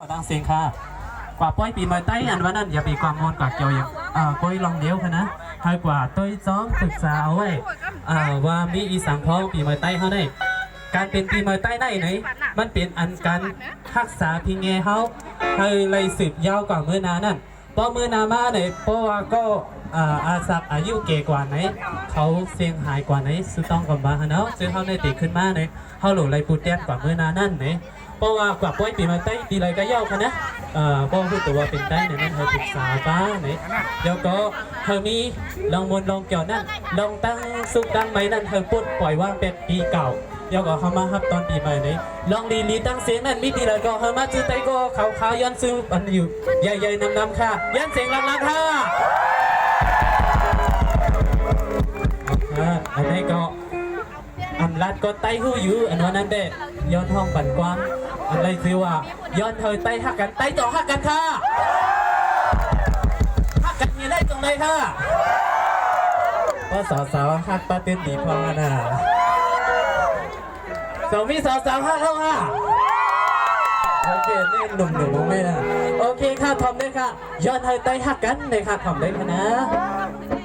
ดังเสียงค่ะกว่าป้อยปีใหม่ใต้อันวันนั้นอย่าไปความมนกว่าเกี่ยวอย่างก้อยลองเดียวค่ะนะให้กว่าต้อยซ้อมศึกษาเอาไว้ว่ามีอีสังพ้องปีใหม่ใต้เขาได้การเป็นปีใหม่ใต้ได้ไหนมันเป็นอันการรักษาพิงเงเขาให้ไล่สืบยาวกว่าเมื่อนานั่นเพราะเมื่อนามาเนี่ยเพราะว่าก็อาศักอายุเก่กว่าไหนเขาเสียงหายกว่าไหนสุดต้องกว่าบ้าเนาะซื้อเขาในติขึ้นมาเนี่ยเขาหลุดไล่ปูเตี้ยนกว่าเมื่อนานั่นเนี่ยเพราะว่ากว่าป้อยปีใหม่ใต้ปีไรก็เย้าค่ะนะเพราะพูดตัวเป็นได้เนี่ยนั่นเธอศึกษาบ้าเนี่ยเดี๋ยวก็เธอมีลองมนลองเกี่ยวนั่นลองตั้งสุกตั้งไหมนั่นเธอพูดปล่อยว่างเป็นปีเก่าเดี๋ยวก็เข้ามาครับตอนปีใหม่นี้ลองลีตั้งเสียงนั่นมีดีแล้วก็เข้ามาจื้อไตก็ขาวย้อนซื้ออันอยู่ใหญ่ๆนำค่ะย้อนเสียงลังๆค่ะอันนี้ก็อันรัดก็ไต้หู้อยู่อันวันนั้นเด็ดย้อนห้องปั่นกว้างอันไรซิว่าย้อนเธอไต้หักกันไต้ต่อหักกันค่ะหักกันยังได้ตรงไหนค่ะก็สาวหักปาเต้นดีพอนะมีสาวหักแล้วค่ะโอเคนี่หนุ่มๆไม่นะโอเคค่ะทำได้ค่ะย้อนเธอไต้หักกันเลยค่ะทำได้ค่ะนะเ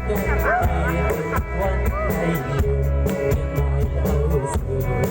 กันเป็นวันให้อยู่ยังน้อยเราสู่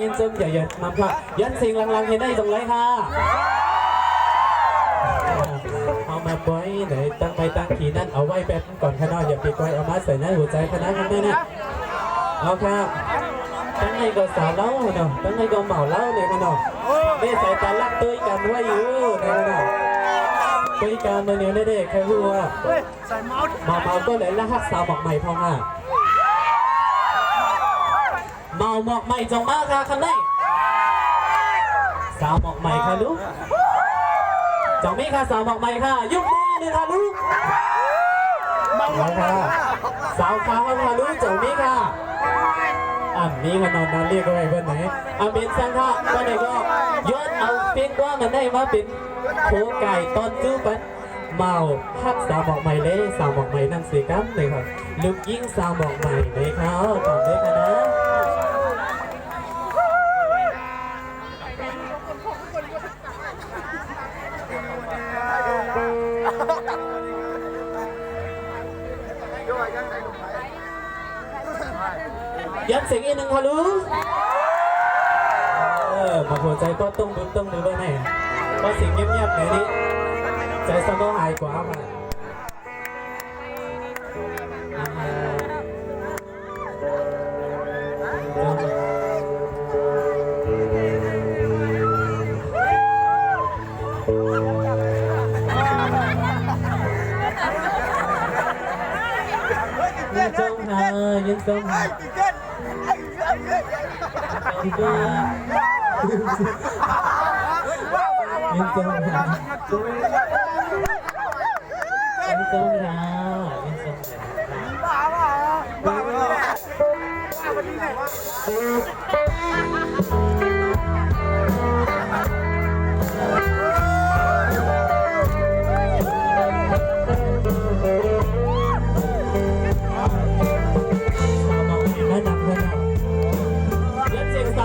ยันซึมอย่ามาพลาดยันสิ่งลังๆเห็นได้ตรงไรค่ะเอามาไว้ไหนตั้งไปตั้งขีนั่นเอาไว้แบบก่อนขนาดอย่าไปไกลเอามาใส่ในหัวใจคณะกันแน่นะเอาครับตั้งในก็สาวเล่าเนาะตั้งในก็เมาเล่าเลยกันเนาะไม่ใส่ตาลักตัวกันไว้อยู่นะเนาะตัวกันมาเนี่ยเด็กๆแค่หัวเมาก็เลยละหักสาวบอกใหม่พอมาเมาหมอกใหม่จงมากค่ะคันได้สาวหมอกใหม่ค่ะลูกจงมีค่ะสาวหมอกใหม่ค่ะยุบมือเลยค่ะลูกมาค่ะสาวขาวค่ะลูกจงมีค่ะมีขนมนั้นเรียกอะไรเพื่อนไหนเป็นสังฆะวันไหนก็ย้อนเอาเป็นว่ามันได้มาเป็นโคไก่ตอนจื้อปันเมาฮักสาวหมอกใหม่เลยสาวหมอกใหม่นั่งสีกั๊บเลยครับลูกยิ่งสาวหมอกใหม่เลยครับขอบคุณค่ะนะยันเสียงอีกหนึ่งค่ะลูกมาหัวใจก็ต้องดูด้วยแน่ก็เสียงเงียบๆแบบนี้ใจสบายกว่าค่ะจงหายังจงหายังจงหายังจงหายังจงหาบ้าวันนี้ไหนวะ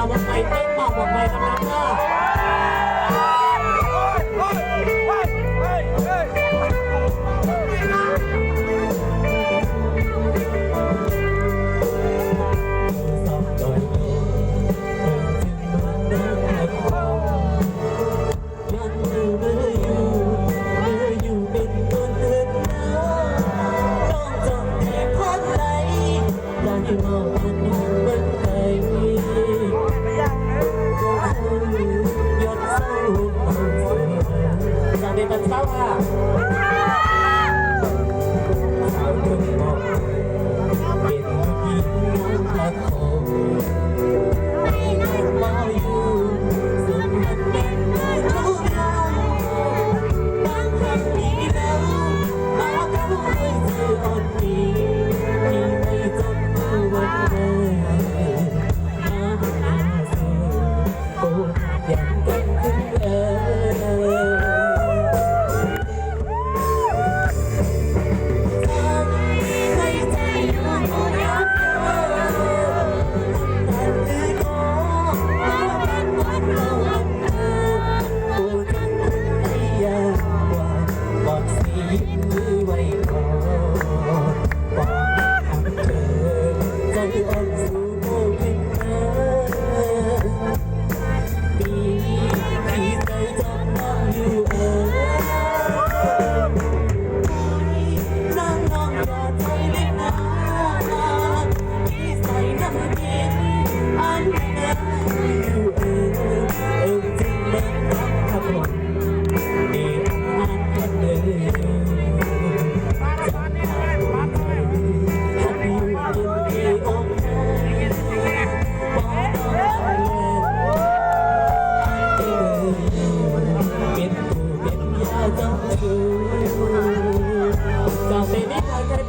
บอกไปเต้นบอกไปทำงานค่ะสองตัว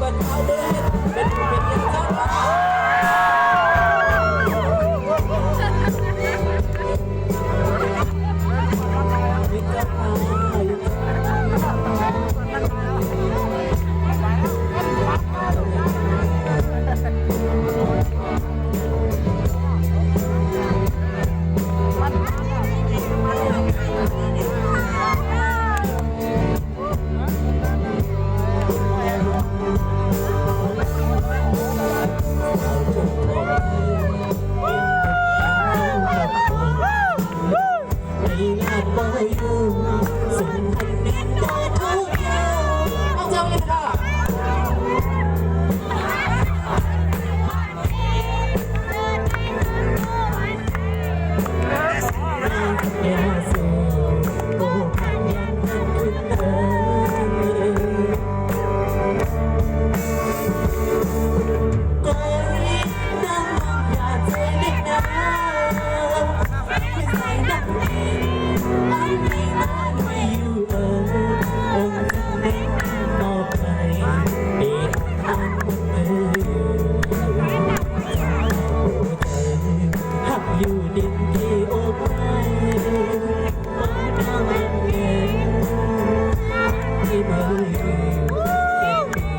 ก็เท้าเลยเป็นยังไงอยู่ดินที่อบไว้มองน้ำเย็นที่มือ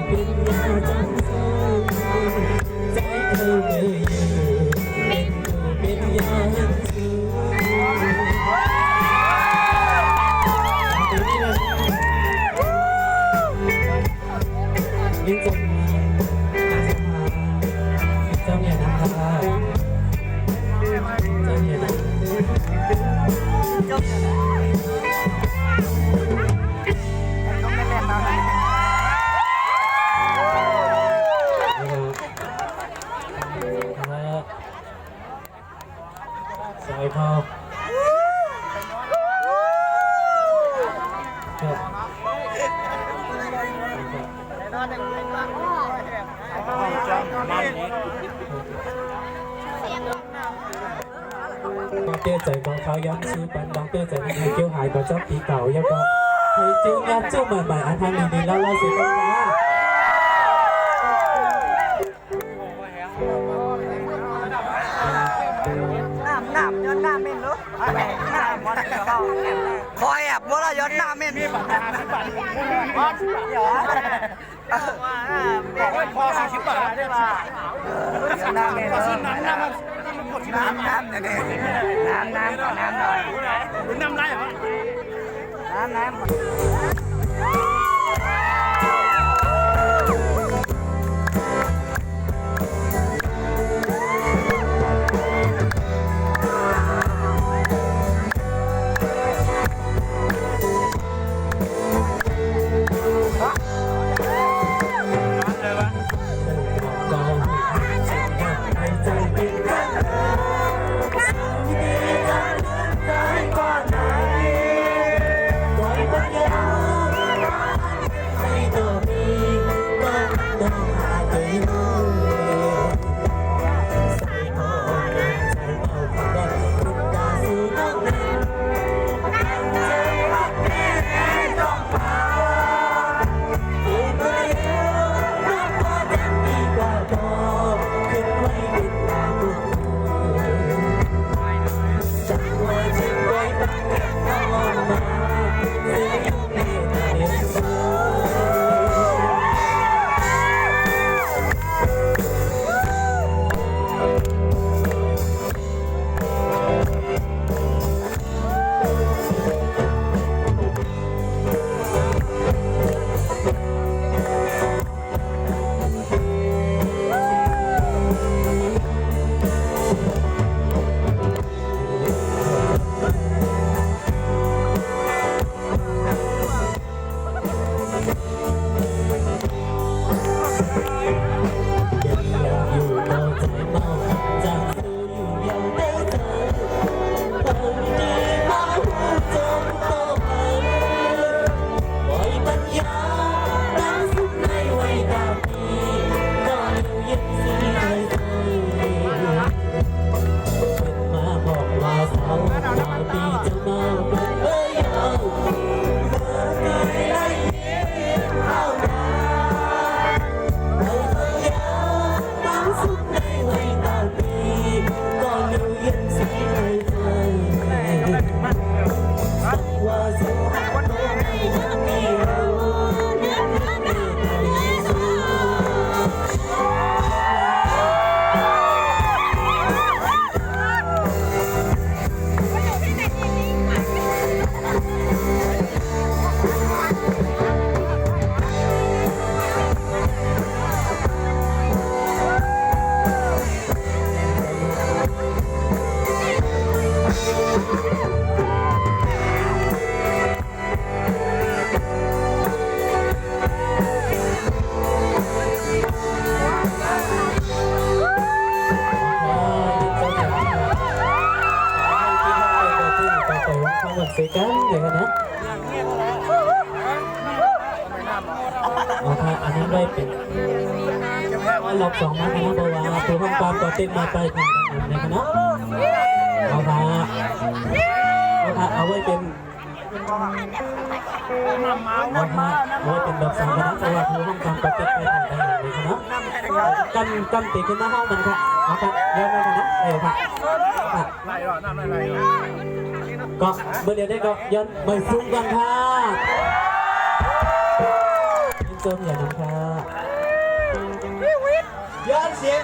เป็นยาจังสองใจเธอเลยเป็นยาจังสยิ่งจมเจ้าเนี่ยนะคะเจ้าเนี่ยนะสายพอบางเตี้ยใจบางเขาย้อนซื้อปันบางเตี้ยใจไม่เคยเกี่ยวหายก็ชอบปีเก่ายังก็ให้จิ้วงัดจิ้วใหม่ๆอันทางดีๆแล้วเราเสียต้องมาน้ำย้อนน้ำเม่นรู้น้ำมันเขาคอยแอบว่าเราย้อนน้ำเม่นนี่บาทเดี๋ยวบอกว่าพอ40 บาทได้ป่ะน้ำเม่นน้ำเนี่ยน้ำหน่อยน้ำไรเหรอน้ำ โอเคอันนั้นได้เป็นหลอกสองมาคณะเพราะว่าผู้ห้องความก็ติดมาไปทางนั้นในคณะเอาค่ะเอาไว้เป็นเอาไว้เป็นดอกสองคณะเพราะว่าผู้ห้องความก็ติดไปทางนั้นในคณะกันติดขึ้นหน้าห้องมันค่ะเอาค่ะเดี๋ยวมาคณะเร็วค่ะก็เมื่อเดียวได้ก็ย้อนไปซุ้มกันค่ะยินดีอย่างนั้นค่ะย้อนเสียง